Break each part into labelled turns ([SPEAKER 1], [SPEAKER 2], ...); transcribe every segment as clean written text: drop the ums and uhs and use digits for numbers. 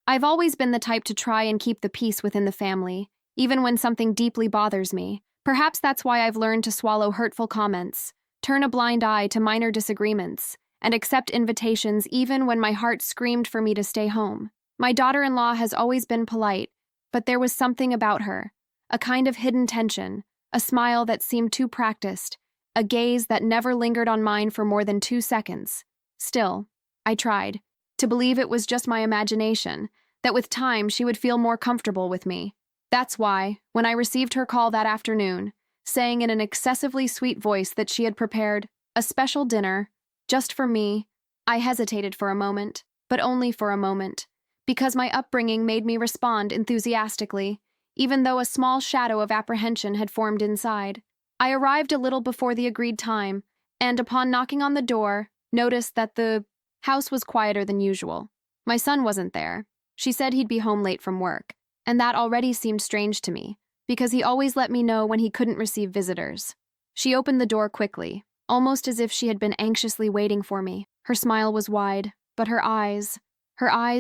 [SPEAKER 1] I've always been the type to try and keep the peace within the family, even when something deeply bothers me. Perhaps that's why I've learned to swallow hurtful comments, turn a blind eye to minor disagreements, and accept invitations even when my heart screamed for me to stay home. My daughter-in-law has always been polite, but there was something about her, a kind of hidden tension, a smile that seemed too practiced, a gaze that never lingered on mine for more than 2 seconds. Still, I tried to believe it was just my imagination, that with time she would feel more comfortable with me. That's why, when I received her call that afternoon, saying in an excessively sweet voice that she had prepared a special dinner just for me, I hesitated for a moment, but only for a moment, because my upbringing made me respond enthusiastically, even though a small shadow of apprehension had formed inside. I arrived a little before the agreed time, and upon knocking on the door, noticed that the house was quieter than usual. My son wasn't there. She said he'd be home late from work, and that already seemed strange to me, because he always let me know when he couldn't receive visitors. She opened the door quickly, almost as if she had been anxiously waiting for me. Her smile was wide, but her eyes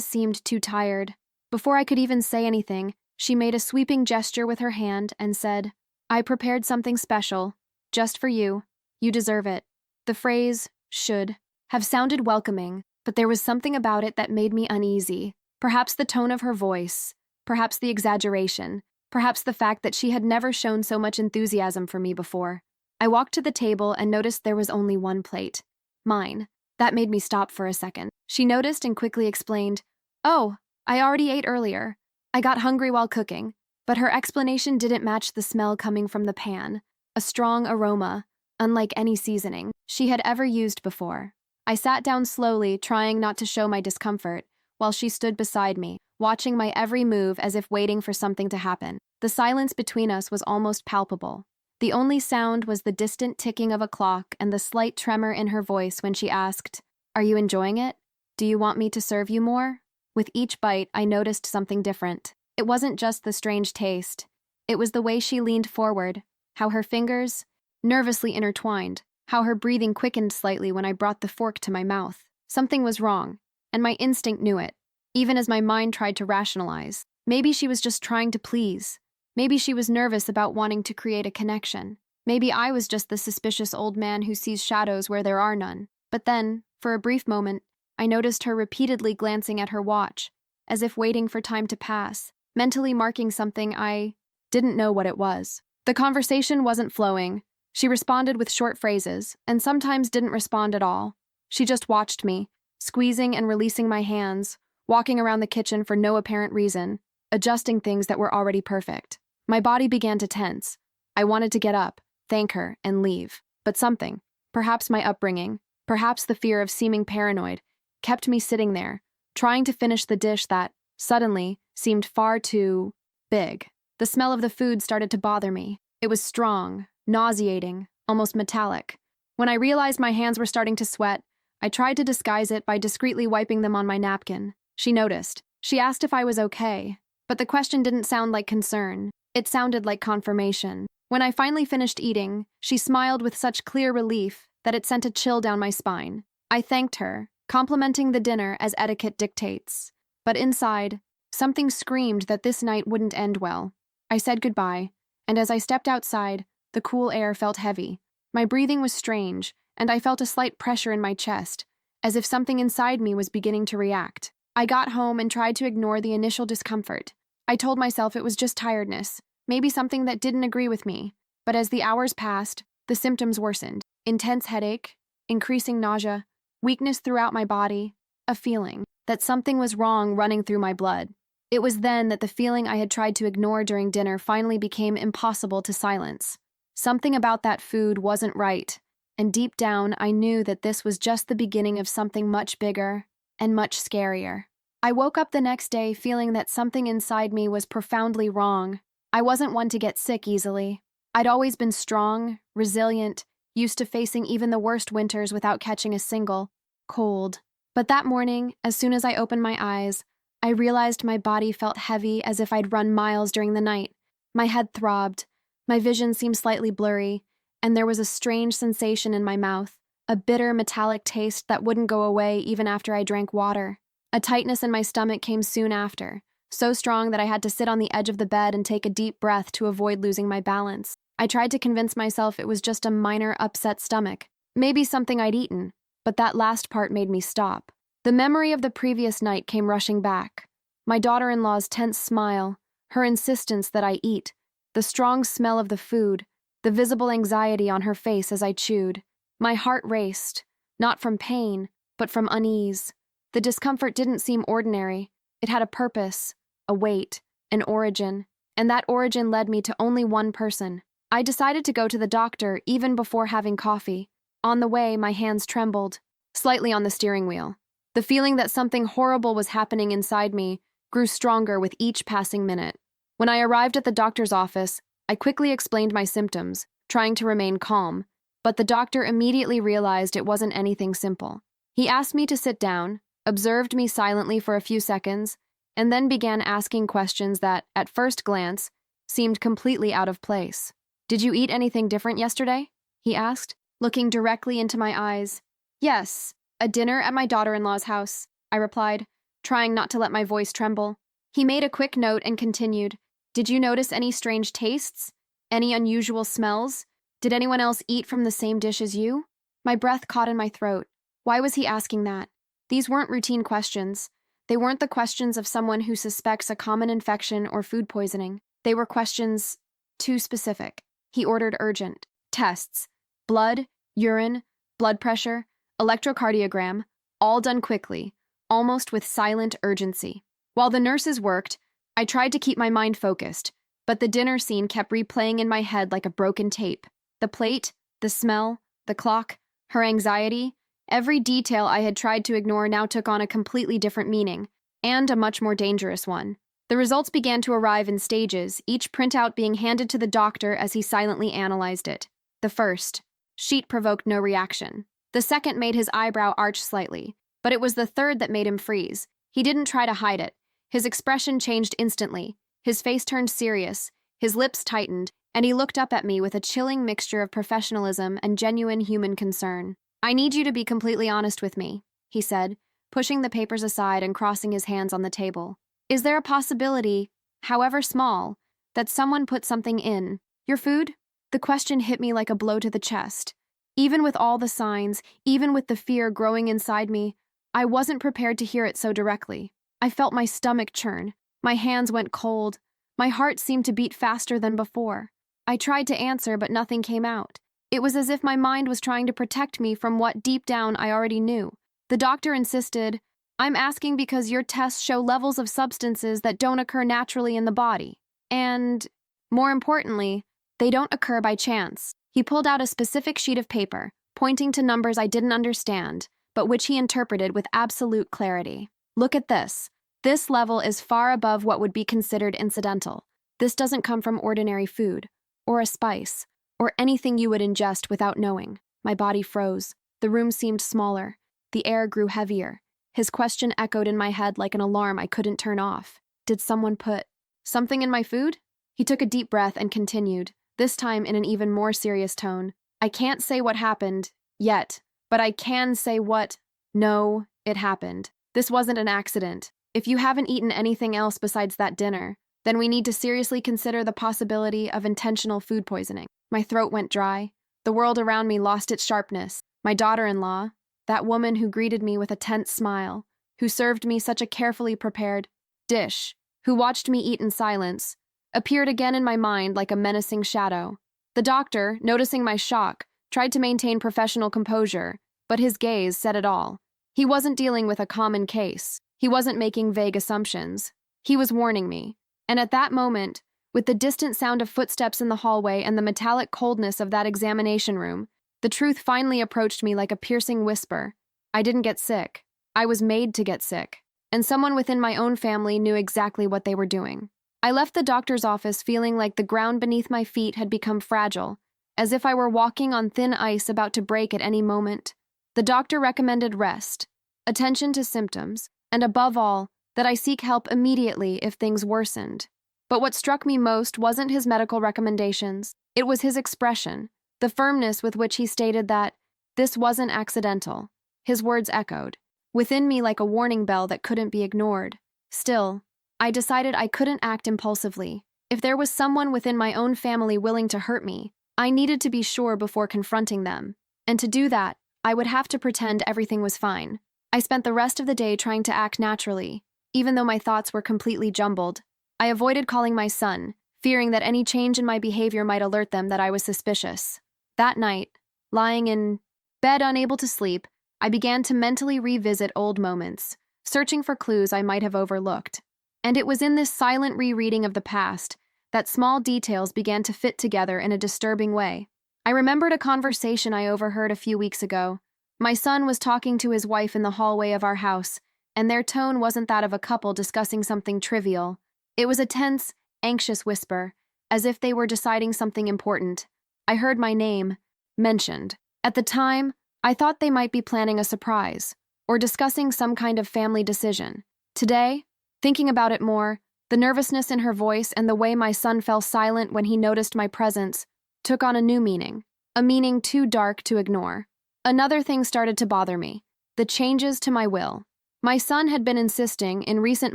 [SPEAKER 1] seemed too tired. Before I could even say anything, she made a sweeping gesture with her hand and said, "I prepared something special, just for you. You deserve it." The phrase, should, have sounded welcoming, but there was something about it that made me uneasy. Perhaps the tone of her voice, perhaps the exaggeration, perhaps the fact that she had never shown so much enthusiasm for me before. I walked to the table and noticed there was only one plate. Mine. That made me stop for a second. She noticed and quickly explained, "Oh, I already ate earlier. I got hungry while cooking." But her explanation didn't match the smell coming from the pan, a strong aroma, unlike any seasoning she had ever used before. I sat down slowly, trying not to show my discomfort, while she stood beside me, watching my every move as if waiting for something to happen. The silence between us was almost palpable. The only sound was the distant ticking of a clock and the slight tremor in her voice when she asked, "Are you enjoying it? Do you want me to serve you more?" With each bite, I noticed something different. It wasn't just the strange taste. It was the way she leaned forward, how her fingers nervously intertwined, how her breathing quickened slightly when I brought the fork to my mouth. Something was wrong, and my instinct knew it, even as my mind tried to rationalize. Maybe she was just trying to please. Maybe she was nervous about wanting to create a connection. Maybe I was just the suspicious old man who sees shadows where there are none. But then, for a brief moment, I noticed her repeatedly glancing at her watch, as if waiting for time to pass, mentally marking something I didn't know what it was. The conversation wasn't flowing. She responded with short phrases, and sometimes didn't respond at all. She just watched me, squeezing and releasing my hands, walking around the kitchen for no apparent reason, adjusting things that were already perfect. My body began to tense. I wanted to get up, thank her, and leave. But something, perhaps my upbringing, perhaps the fear of seeming paranoid, kept me sitting there, trying to finish the dish that, suddenly, seemed far too big. The smell of the food started to bother me. It was strong, nauseating, almost metallic. When I realized my hands were starting to sweat, I tried to disguise it by discreetly wiping them on my napkin. She noticed. She asked if I was okay, but the question didn't sound like concern. It sounded like confirmation. When I finally finished eating, she smiled with such clear relief that it sent a chill down my spine. I thanked her, complimenting the dinner as etiquette dictates. But inside, something screamed that this night wouldn't end well. I said goodbye, and as I stepped outside, the cool air felt heavy. My breathing was strange, and I felt a slight pressure in my chest, as if something inside me was beginning to react. I got home and tried to ignore the initial discomfort. I told myself it was just tiredness, maybe something that didn't agree with me. But as the hours passed, the symptoms worsened. Intense headache, increasing nausea, weakness throughout my body, a feeling that something was wrong running through my blood. It was then that the feeling I had tried to ignore during dinner finally became impossible to silence. Something about that food wasn't right, and deep down I knew that this was just the beginning of something much bigger and much scarier. I woke up the next day feeling that something inside me was profoundly wrong. I wasn't one to get sick easily. I'd always been strong, resilient, used to facing even the worst winters without catching a single cold. But that morning, as soon as I opened my eyes, I realized my body felt heavy as if I'd run miles during the night. My head throbbed, my vision seemed slightly blurry, and there was a strange sensation in my mouth, a bitter metallic taste that wouldn't go away even after I drank water. A tightness in my stomach came soon after, so strong that I had to sit on the edge of the bed and take a deep breath to avoid losing my balance. I tried to convince myself it was just a minor upset stomach, maybe something I'd eaten, but that last part made me stop. The memory of the previous night came rushing back. My daughter-in-law's tense smile, her insistence that I eat, the strong smell of the food, the visible anxiety on her face as I chewed. My heart raced, not from pain, but from unease. The discomfort didn't seem ordinary. It had a purpose, a weight, an origin, and that origin led me to only one person. I decided to go to the doctor even before having coffee. On the way, my hands trembled, slightly on the steering wheel. The feeling that something horrible was happening inside me grew stronger with each passing minute. When I arrived at the doctor's office, I quickly explained my symptoms, trying to remain calm, but the doctor immediately realized it wasn't anything simple. He asked me to sit down, observed me silently for a few seconds, and then began asking questions that, at first glance, seemed completely out of place. "Did you eat anything different yesterday?" he asked, looking directly into my eyes. "Yes, a dinner at my daughter-in-law's house," I replied, trying not to let my voice tremble. He made a quick note and continued, "Did you notice any strange tastes? Any unusual smells? Did anyone else eat from the same dish as you?" My breath caught in my throat. Why was he asking that? These weren't routine questions. They weren't the questions of someone who suspects a common infection or food poisoning. They were questions too specific. He ordered urgent tests: blood, urine, blood pressure, electrocardiogram, all done quickly, almost with silent urgency. While the nurses worked, I tried to keep my mind focused, but the dinner scene kept replaying in my head like a broken tape. The plate, the smell, the clock, her anxiety, every detail I had tried to ignore now took on a completely different meaning, and a much more dangerous one. The results began to arrive in stages, each printout being handed to the doctor as he silently analyzed it. The first sheet provoked no reaction. The second made his eyebrow arch slightly, but it was the third that made him freeze. He didn't try to hide it. His expression changed instantly. His face turned serious, his lips tightened, and he looked up at me with a chilling mixture of professionalism and genuine human concern. "I need you to be completely honest with me," he said, pushing the papers aside and crossing his hands on the table. "Is there a possibility, however small, that someone put something in your food?" The question hit me like a blow to the chest. Even with all the signs, even with the fear growing inside me, I wasn't prepared to hear it so directly. I felt my stomach churn. My hands went cold. My heart seemed to beat faster than before. I tried to answer, but nothing came out. It was as if my mind was trying to protect me from what deep down I already knew. The doctor insisted, "I'm asking because your tests show levels of substances that don't occur naturally in the body. And, more importantly, they don't occur by chance." He pulled out a specific sheet of paper, pointing to numbers I didn't understand, but which he interpreted with absolute clarity. "Look at this. This level is far above what would be considered incidental. This doesn't come from ordinary food, or a spice, or anything you would ingest without knowing." My body froze. The room seemed smaller. The air grew heavier. His question echoed in my head like an alarm I couldn't turn off. Did someone put something in my food? He took a deep breath and continued, this time in an even more serious tone. "I can't say what happened, yet, but I can say what. No, it happened. This wasn't an accident. If you haven't eaten anything else besides that dinner, then we need to seriously consider the possibility of intentional food poisoning." My throat went dry. The world around me lost its sharpness. My daughter-in-law, that woman who greeted me with a tense smile, who served me such a carefully prepared dish, who watched me eat in silence, appeared again in my mind like a menacing shadow. The doctor, noticing my shock, tried to maintain professional composure, but his gaze said it all. He wasn't dealing with a common case. He wasn't making vague assumptions. He was warning me. And at that moment, with the distant sound of footsteps in the hallway and the metallic coldness of that examination room, the truth finally approached me like a piercing whisper. I didn't get sick. I was made to get sick. And someone within my own family knew exactly what they were doing. I left the doctor's office feeling like the ground beneath my feet had become fragile, as if I were walking on thin ice about to break at any moment. The doctor recommended rest, attention to symptoms, and above all, that I seek help immediately if things worsened. But what struck me most wasn't his medical recommendations. It was his expression, the firmness with which he stated that this wasn't accidental. His words echoed. within me like a warning bell that couldn't be ignored. Still, I decided I couldn't act impulsively. If there was someone within my own family willing to hurt me, I needed to be sure before confronting them. And to do that, I would have to pretend everything was fine. I spent the rest of the day trying to act naturally, even though my thoughts were completely jumbled. I avoided calling my son, fearing that any change in my behavior might alert them that I was suspicious. That night, lying in bed unable to sleep, I began to mentally revisit old moments, searching for clues I might have overlooked. And it was in this silent rereading of the past that small details began to fit together in a disturbing way. I remembered a conversation I overheard a few weeks ago. My son was talking to his wife in the hallway of our house, and their tone wasn't that of a couple discussing something trivial. It was a tense, anxious whisper, as if they were deciding something important. I heard my name mentioned. At the time, I thought they might be planning a surprise, or discussing some kind of family decision. Today, thinking about it more, the nervousness in her voice and the way my son fell silent when he noticed my presence took on a new meaning, a meaning too dark to ignore. Another thing started to bother me: the changes to my will. My son had been insisting, in recent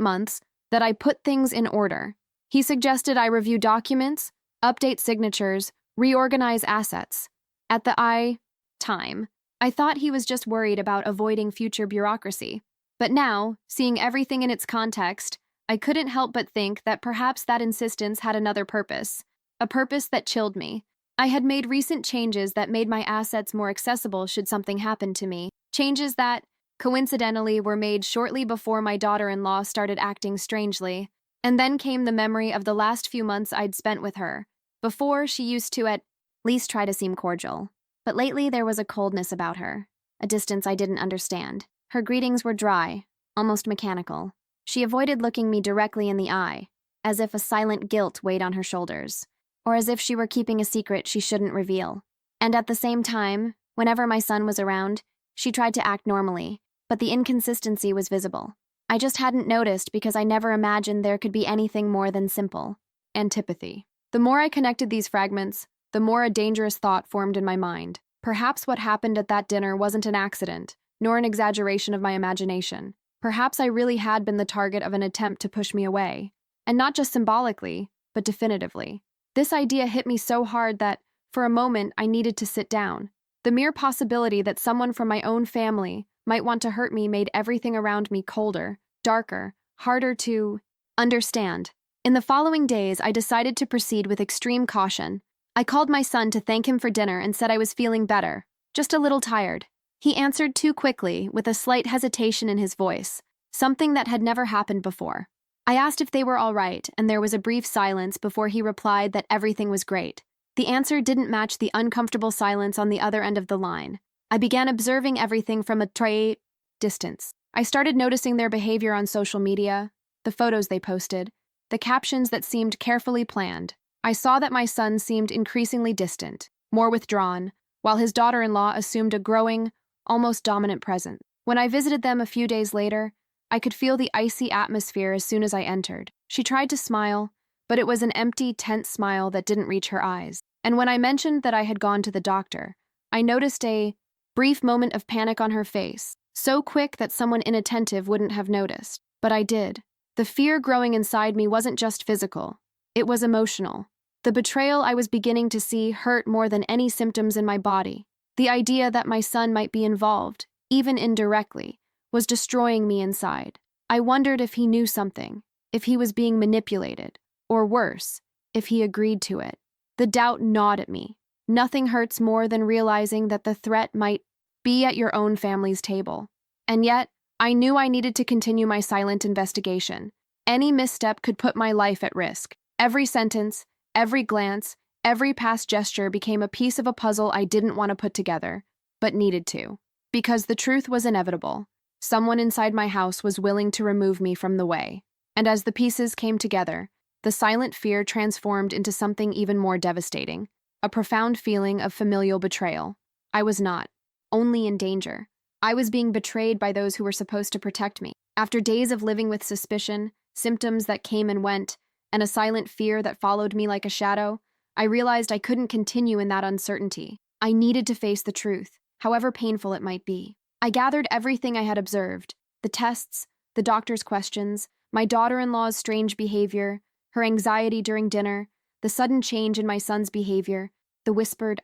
[SPEAKER 1] months, that I put things in order. He suggested I review documents, update signatures, reorganize assets. At the time, I thought he was just worried about avoiding future bureaucracy. But now, seeing everything in its context, I couldn't help but think that perhaps that insistence had another purpose, a purpose that chilled me. I had made recent changes that made my assets more accessible should something happen to me, changes that, coincidentally, were made shortly before my daughter-in-law started acting strangely. And then came the memory of the last few months I'd spent with her. Before, she used to at least try to seem cordial. But lately there was a coldness about her, a distance I didn't understand. Her greetings were dry, almost mechanical. She avoided looking me directly in the eye, as if a silent guilt weighed on her shoulders, or as if she were keeping a secret she shouldn't reveal. And at the same time, whenever my son was around, she tried to act normally, but the inconsistency was visible. I just hadn't noticed because I never imagined there could be anything more than simple antipathy. The more I connected these fragments, the more a dangerous thought formed in my mind. Perhaps what happened at that dinner wasn't an accident, nor an exaggeration of my imagination. Perhaps I really had been the target of an attempt to push me away. And not just symbolically, but definitively. This idea hit me so hard that, for a moment, I needed to sit down. The mere possibility that someone from my own family might want to hurt me made everything around me colder, darker, harder to understand. In the following days, I decided to proceed with extreme caution. I called my son to thank him for dinner and said I was feeling better, just a little tired. He answered too quickly, with a slight hesitation in his voice, something that had never happened before. I asked if they were all right, and there was a brief silence before he replied that everything was great. The answer didn't match the uncomfortable silence on the other end of the line. I began observing everything from a distance. I started noticing their behavior on social media, the photos they posted, the captions that seemed carefully planned. I saw that my son seemed increasingly distant, more withdrawn, while his daughter-in-law assumed a growing, almost dominant presence. When I visited them a few days later, I could feel the icy atmosphere as soon as I entered. She tried to smile, but it was an empty, tense smile that didn't reach her eyes. And when I mentioned that I had gone to the doctor, I noticed a brief moment of panic on her face, so quick that someone inattentive wouldn't have noticed. But I did. The fear growing inside me wasn't just physical. It was emotional. The betrayal I was beginning to see hurt more than any symptoms in my body. The idea that my son might be involved, even indirectly, was destroying me inside. I wondered if he knew something, if he was being manipulated, or worse, if he agreed to it. The doubt gnawed at me. Nothing hurts more than realizing that the threat might be at your own family's table. And yet, I knew I needed to continue my silent investigation. Any misstep could put my life at risk. Every sentence, every glance, every past gesture became a piece of a puzzle I didn't want to put together, but needed to. Because the truth was inevitable. Someone inside my house was willing to remove me from the way. And as the pieces came together, the silent fear transformed into something even more devastating, a profound feeling of familial betrayal. I was not only in danger. I was being betrayed by those who were supposed to protect me. After days of living with suspicion, symptoms that came and went, and a silent fear that followed me like a shadow, I realized I couldn't continue in that uncertainty. I needed to face the truth, however painful it might be. I gathered everything I had observed: the tests, the doctor's questions, my daughter-in-law's strange behavior, her anxiety during dinner, the sudden change in my son's behavior, the whispered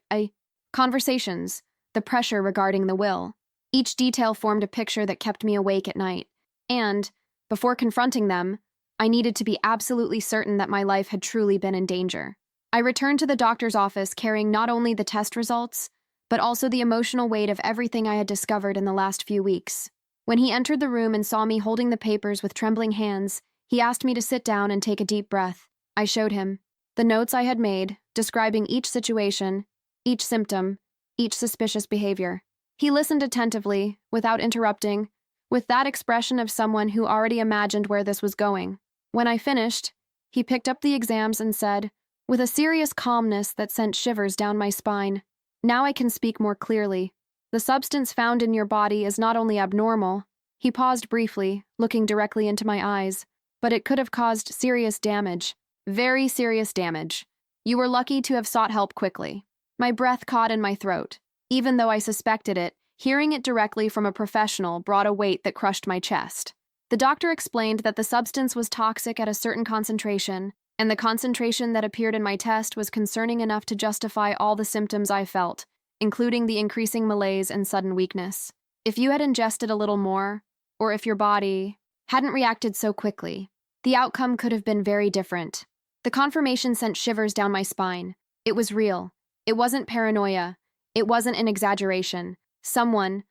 [SPEAKER 1] conversations, the pressure regarding the will. Each detail formed a picture that kept me awake at night. And, before confronting them, I needed to be absolutely certain that my life had truly been in danger. I returned to the doctor's office carrying not only the test results, but also the emotional weight of everything I had discovered in the last few weeks. When he entered the room and saw me holding the papers with trembling hands, he asked me to sit down and take a deep breath. I showed him the notes I had made, describing each situation, each symptom, each suspicious behavior. He listened attentively, without interrupting, with that expression of someone who already imagined where this was going. When I finished, he picked up the exams and said, with a serious calmness that sent shivers down my spine, "Now I can speak more clearly. The substance found in your body is not only abnormal," he paused briefly, looking directly into my eyes, "but it could have caused serious damage. Very serious damage. You were lucky to have sought help quickly." My breath caught in my throat. Even though I suspected it, hearing it directly from a professional brought a weight that crushed my chest. The doctor explained that the substance was toxic at a certain concentration, and the concentration that appeared in my test was concerning enough to justify all the symptoms I felt, including the increasing malaise and sudden weakness. If you had ingested a little more, or if your body hadn't reacted so quickly, the outcome could have been very different. The confirmation sent shivers down my spine. It was real. It wasn't paranoia. It wasn't an exaggeration. Someone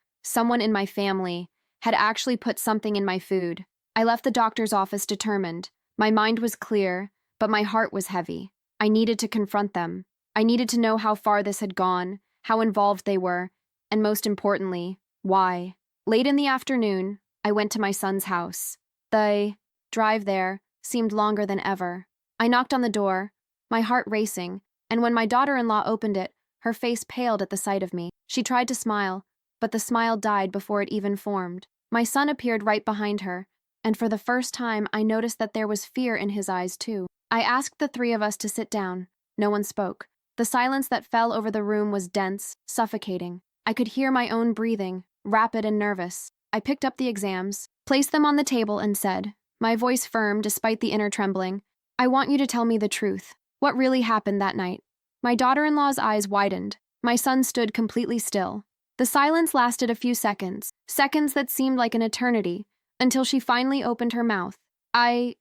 [SPEAKER 1] in my family, had actually put something in my food. I left the doctor's office determined. My mind was clear, but my heart was heavy. I needed to confront them. I needed to know how far this had gone, how involved they were, and most importantly, why. Late in the afternoon, I went to my son's house. The drive there seemed longer than ever. I knocked on the door, my heart racing, and when my daughter-in-law opened it, her face paled at the sight of me. She tried to smile, but the smile died before it even formed. My son appeared right behind her, and for the first time I noticed that there was fear in his eyes too. I asked the three of us to sit down. No one spoke. The silence that fell over the room was dense, suffocating. I could hear my own breathing, rapid and nervous. I picked up the exams, placed them on the table, and said, my voice firm despite the inner trembling, "I want you to tell me the truth. What really happened that night?" My daughter-in-law's eyes widened. My son stood completely still. The silence lasted a few seconds, seconds that seemed like an eternity, until she finally opened her mouth. I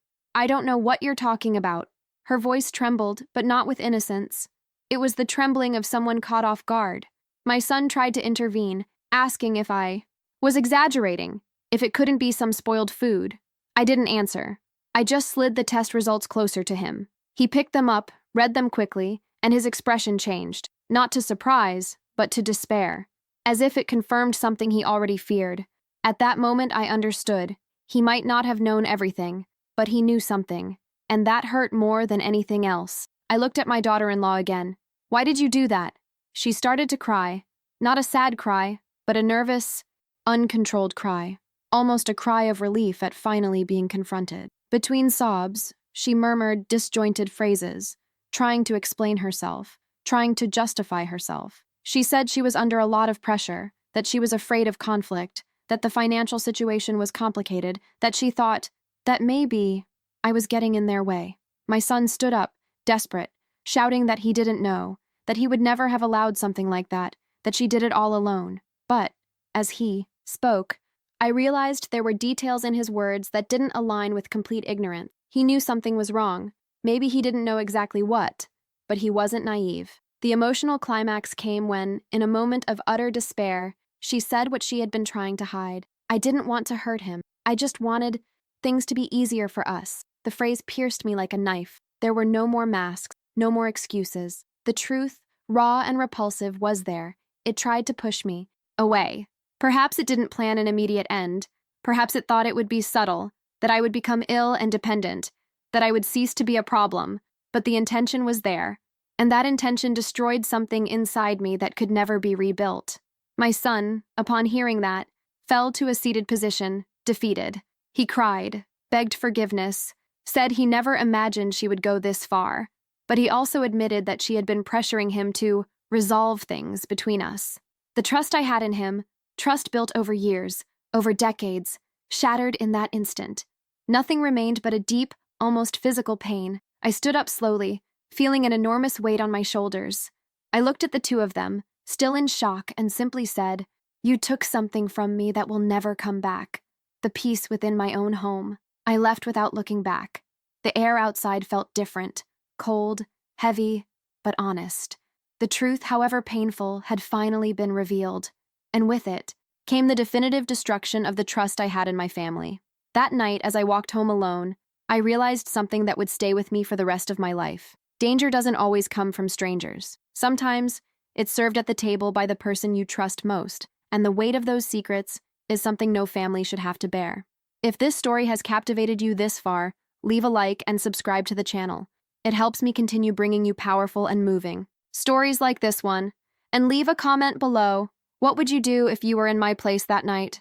[SPEAKER 1] don't know what you're talking about." Her voice trembled, but not with innocence. It was the trembling of someone caught off guard. My son tried to intervene, asking if I was exaggerating, if it couldn't be some spoiled food. I didn't answer. I just slid the test results closer to him. He picked them up, read them quickly, and his expression changed, not to surprise, but to despair, as if it confirmed something he already feared. At that moment I understood. He might not have known everything, but he knew something, and that hurt more than anything else. I looked at my daughter-in-law again. "Why did you do that?" She started to cry. Not a sad cry, but a nervous, uncontrolled cry. Almost a cry of relief at finally being confronted. Between sobs, she murmured disjointed phrases, trying to explain herself, trying to justify herself. She said she was under a lot of pressure, that she was afraid of conflict, that the financial situation was complicated, that she thought that maybe I was getting in their way. My son stood up, desperate, shouting that he didn't know, that he would never have allowed something like that she did it all alone. But, as he spoke, I realized there were details in his words that didn't align with complete ignorance. He knew something was wrong. Maybe he didn't know exactly what, but he wasn't naive. The emotional climax came when, in a moment of utter despair, she said what she had been trying to hide. "I didn't want to hurt him. I just wanted things to be easier for us." The phrase pierced me like a knife. There were no more masks, no more excuses. The truth, raw and repulsive, was there. It tried to push me away. Perhaps it didn't plan an immediate end. Perhaps it thought it would be subtle, that I would become ill and dependent, that I would cease to be a problem. But the intention was there, and that intention destroyed something inside me that could never be rebuilt. My son, upon hearing that, fell to a seated position, defeated. He cried, begged forgiveness, said he never imagined she would go this far, but he also admitted that she had been pressuring him to resolve things between us. The trust I had in him, Trust built over years, over decades, shattered in that instant. Nothing remained but a deep, almost physical pain. I stood up slowly, feeling an enormous weight on my shoulders. I looked at the two of them, still in shock, and simply said, "You took something from me that will never come back. The peace within my own home." I left without looking back. The air outside felt different, cold, heavy, but honest. The truth, however painful, had finally been revealed, and with it came the definitive destruction of the trust I had in my family. That night, as I walked home alone, I realized something that would stay with me for the rest of my life. Danger doesn't always come from strangers. Sometimes, it's served at the table by the person you trust most, and the weight of those secrets is something no family should have to bear. If this story has captivated you this far, leave a like and subscribe to the channel. It helps me continue bringing you powerful and moving stories like this one. And leave a comment below. What would you do if you were in my place that night?